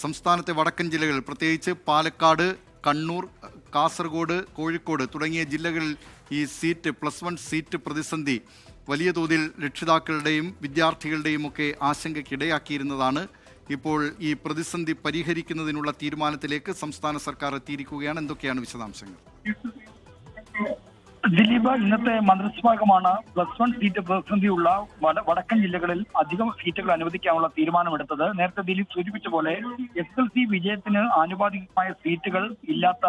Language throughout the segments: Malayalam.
സംസ്ഥാനത്തെ വടക്കൻ ജില്ലകൾ പ്രത്യേകിച്ച് പാലക്കാട്, കണ്ണൂർ, കാസർഗോഡ്, കോഴിക്കോട് തുടങ്ങിയ ജില്ലകളിൽ ഈ +1 സീറ്റ് പ്രതിസന്ധി വലിയ തോതിൽ രക്ഷിതാക്കളുടെയും വിദ്യാർത്ഥികളുടെയും ഒക്കെ ആശങ്കയ്ക്കിടയാക്കിയിരുന്നതാണ്. ഇപ്പോൾ ഈ പ്രതിസന്ധി പരിഹരിക്കുന്നതിനുള്ള തീരുമാനത്തിലേക്ക് സംസ്ഥാന സർക്കാർ എത്തിയിരിക്കുകയാണ്. എന്തൊക്കെയാണ് വിശദാംശങ്ങൾ? ദിലീപ്, ഇന്നത്തെ മന്ത്രിസഭാംഗമാണ് +1 സീറ്റ് പ്രതിസന്ധിയുള്ള വടക്കൻ ജില്ലകളിൽ അധികം സീറ്റുകൾ അനുവദിക്കാനുള്ള തീരുമാനമെടുത്തത്. നേരത്തെ ദിലീപ് സൂചിപ്പിച്ച പോലെ SSLC വിജയത്തിന് ആനുപാതികമായ സീറ്റുകൾ ഇല്ലാത്ത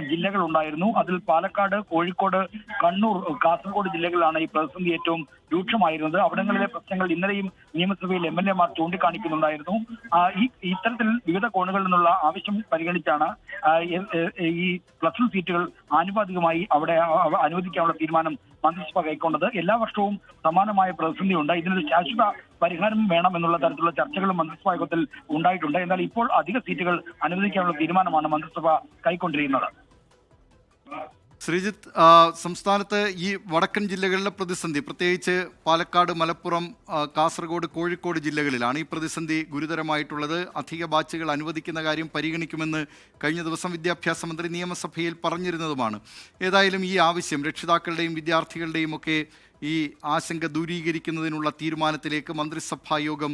ജില്ലകൾ ഉണ്ടായിരുന്നു. അതിൽ പാലക്കാട്, കോഴിക്കോട്, കണ്ണൂർ, കാസർഗോഡ് ജില്ലകളിലാണ് ഈ പ്രതിസന്ധി ഏറ്റവും രൂക്ഷമായിരുന്നത്. അവിടങ്ങളിലെ പ്രശ്നങ്ങൾ ഇന്നലെയും നിയമസഭയിൽ MLA മാർ ചൂണ്ടിക്കാണിക്കുന്നുണ്ടായിരുന്നു. ഇത്തരത്തിൽ വിവിധ കോണുകളിൽ നിന്നുള്ള ആവശ്യം പരിഗണിച്ചാണ് ഈ +1 സീറ്റുകൾ ആനുപാതികമായി അവിടെ അനുവദിക്കാനുള്ള തീരുമാനം മന്ത്രിസഭ കൈക്കൊണ്ടത്. എല്ലാ വർഷവും സമാനമായ പ്രതിസന്ധിയുണ്ട്. ഇതിനൊരു ശാശ്വത പരിഹാരം വേണം എന്നുള്ള തരത്തിലുള്ള ചർച്ചകളും മന്ത്രിസഭാ യോഗത്തിൽ ഉണ്ടായിട്ടുണ്ട്. എന്നാൽ ഇപ്പോൾ അധിക സീറ്റുകൾ അനുവദിക്കാനുള്ള തീരുമാനമാണ് മന്ത്രിസഭ കൈക്കൊണ്ടിരിക്കുന്നത്. ശ്രീജിത്ത്, സംസ്ഥാനത്ത് ഈ വടക്കൻ ജില്ലകളിലെ പ്രതിസന്ധി പ്രത്യേകിച്ച് പാലക്കാട്, മലപ്പുറം, കാസർഗോഡ്, കോഴിക്കോട് ജില്ലകളിലാണ് ഈ പ്രതിസന്ധി ഗുരുതരമായിട്ടുള്ളത്. അധിക ബാച്ചുകൾ അനുവദിക്കുന്ന കാര്യം പരിഗണിക്കുമെന്ന് കഴിഞ്ഞ ദിവസം വിദ്യാഭ്യാസ മന്ത്രി നിയമസഭയിൽ പറഞ്ഞിരുന്നതുമാണ്. ഏതായാലും ഈ ആവശ്യം രക്ഷിതാക്കളുടെയും വിദ്യാർത്ഥികളുടെയും ഒക്കെ ഈ ആശങ്ക ദൂരീകരിക്കുന്നതിനുള്ള തീരുമാനത്തിലേക്ക് മന്ത്രിസഭാ യോഗം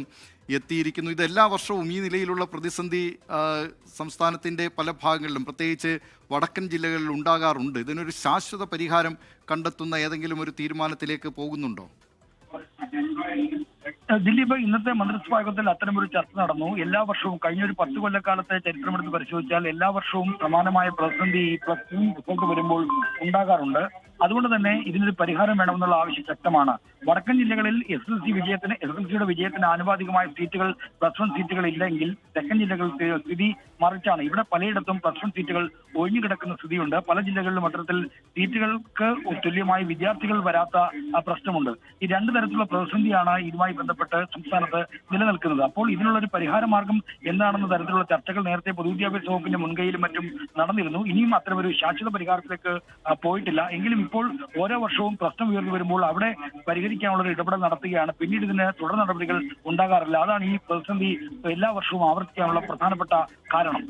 എത്തിയിരിക്കുന്നു. ഇതെല്ലാ വർഷവും ഈ നിലയിലുള്ള പ്രതിസന്ധി സംസ്ഥാനത്തിൻ്റെ പല ഭാഗങ്ങളിലും പ്രത്യേകിച്ച് വടക്കൻ ജില്ലകളിൽ ഉണ്ടാകാറുണ്ട്. ഇതിനൊരു ശാശ്വത പരിഹാരം കണ്ടെത്തുന്ന ഏതെങ്കിലും ഒരു തീരുമാനത്തിലേക്ക് പോകുന്നുണ്ടോ? ദിലീപ്, ഇന്നത്തെ മന്ത്രിസഭാ യോഗത്തിൽ അത്തരമൊരു ചർച്ച നടന്നു. എല്ലാ വർഷവും കഴിഞ്ഞ ഒരു 10 കൊല്ലക്കാലത്തെ ചരിത്രമെടുത്ത് പരിശോധിച്ചാൽ എല്ലാ വർഷവും സമാനമായ പ്രതിസന്ധി +1 റിസൾട്ട് വരുമ്പോൾ ഉണ്ടാകാറുണ്ട്. അതുകൊണ്ട് തന്നെ ഇതിനൊരു പരിഹാരം വേണമെന്നുള്ള ആവശ്യം ശക്തമാണ്. വടക്കൻ ജില്ലകളിൽ SSLCയുടെ വിജയത്തിന് ആനുപാതികമായ സീറ്റുകൾ +1 സീറ്റുകൾ ഇല്ലെങ്കിൽ തെക്കൻ ജില്ലകളിൽ സ്ഥിതി മറിച്ചാണ്. ഇവിടെ പലയിടത്തും +1 സീറ്റുകൾ ഒഴിഞ്ഞുകിടക്കുന്ന സ്ഥിതിയുണ്ട്. പല ജില്ലകളിലും അത്തരത്തിൽ സീറ്റുകൾക്ക് തുല്യമായി വിദ്യാർത്ഥികൾ വരാത്ത പ്രശ്നമുണ്ട്. ഈ രണ്ടു തരത്തിലുള്ള പ്രതിസന്ധിയാണ് ഇതുമായി ബന്ധപ്പെട്ട് സംസ്ഥാനത്ത് നിലനിൽക്കുന്നത്. അപ്പോൾ ഇതിനുള്ളൊരു പരിഹാര മാർഗം എന്താണെന്ന തരത്തിലുള്ള ചർച്ചകൾ നേരത്തെ പൊതുവിദ്യാഭ്യാസ വകുപ്പിന്റെ മുൻകൈയിലും മറ്റും നടന്നിരുന്നു. ഇനിയും അത്തരമൊരു ശാശ്വത പരിഹാരത്തിലേക്ക് പോയിട്ടില്ല. എങ്കിലും ഇപ്പോൾ ഓരോ വർഷവും പ്രശ്നം ഉയർന്നു വരുമ്പോൾ അവിടെ പരിഹരിക്കാനുള്ള ഒരു ഇടപെടൽ നടത്തുകയാണ്. പിന്നീട് ഇതിന് തുടർ നടപടികൾ ഉണ്ടാകാറില്ല. അതാണ് ഈ പ്രതിസന്ധി എല്ലാ വർഷവും ആവർത്തിക്കാനുള്ള പ്രധാനപ്പെട്ട കാരണം.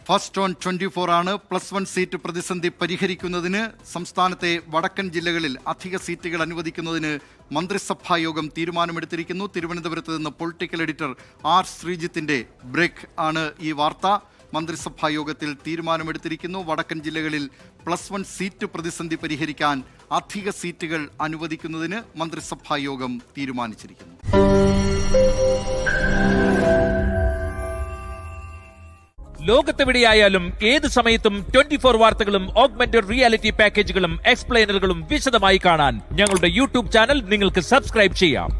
ഫസ്റ്റ് ഓൺ 24 ആണ്. +1 സീറ്റ് പ്രതിസന്ധി പരിഹരിക്കുന്നതിന് സംസ്ഥാനത്തെ വടക്കൻ ജില്ലകളിൽ അധിക സീറ്റുകൾ അനുവദിക്കുന്നതിന് മന്ത്രിസഭാ യോഗം തീരുമാനമെടുത്തിരിക്കുന്നു. തിരുവനന്തപുരത്ത് നിന്ന് പൊളിറ്റിക്കൽ എഡിറ്റർ R. ശ്രീജിത്തിന്റെ ബ്രേക്ക് ആണ് ഈ വാർത്ത. മന്ത്രിസഭാ യോഗത്തിൽ തീരുമാനമെടുത്തിരിക്കുന്നു. വടക്കൻ ജില്ലകളിൽ +1 സീറ്റ് പ്രതിസന്ധി പരിഹരിക്കാൻ അധിക സീറ്റുകൾ അനുവദിക്കുന്നതിന് മന്ത്രിസഭാ യോഗം തീരുമാനിച്ചിരിക്കുന്നു. ലോകത്തെവിടെയായാലും ഏത് സമയത്തും 24 വാർത്തകളും ഓഗ്മെന്റഡ് റിയാലിറ്റി പാക്കേജുകളും എക്സ്പ്ലെയിനറുകളും വിശദമായി കാണാൻ ഞങ്ങളുടെ YouTube ചാനൽ നിങ്ങൾക്ക് സബ്സ്ക്രൈബ് ചെയ്യാം.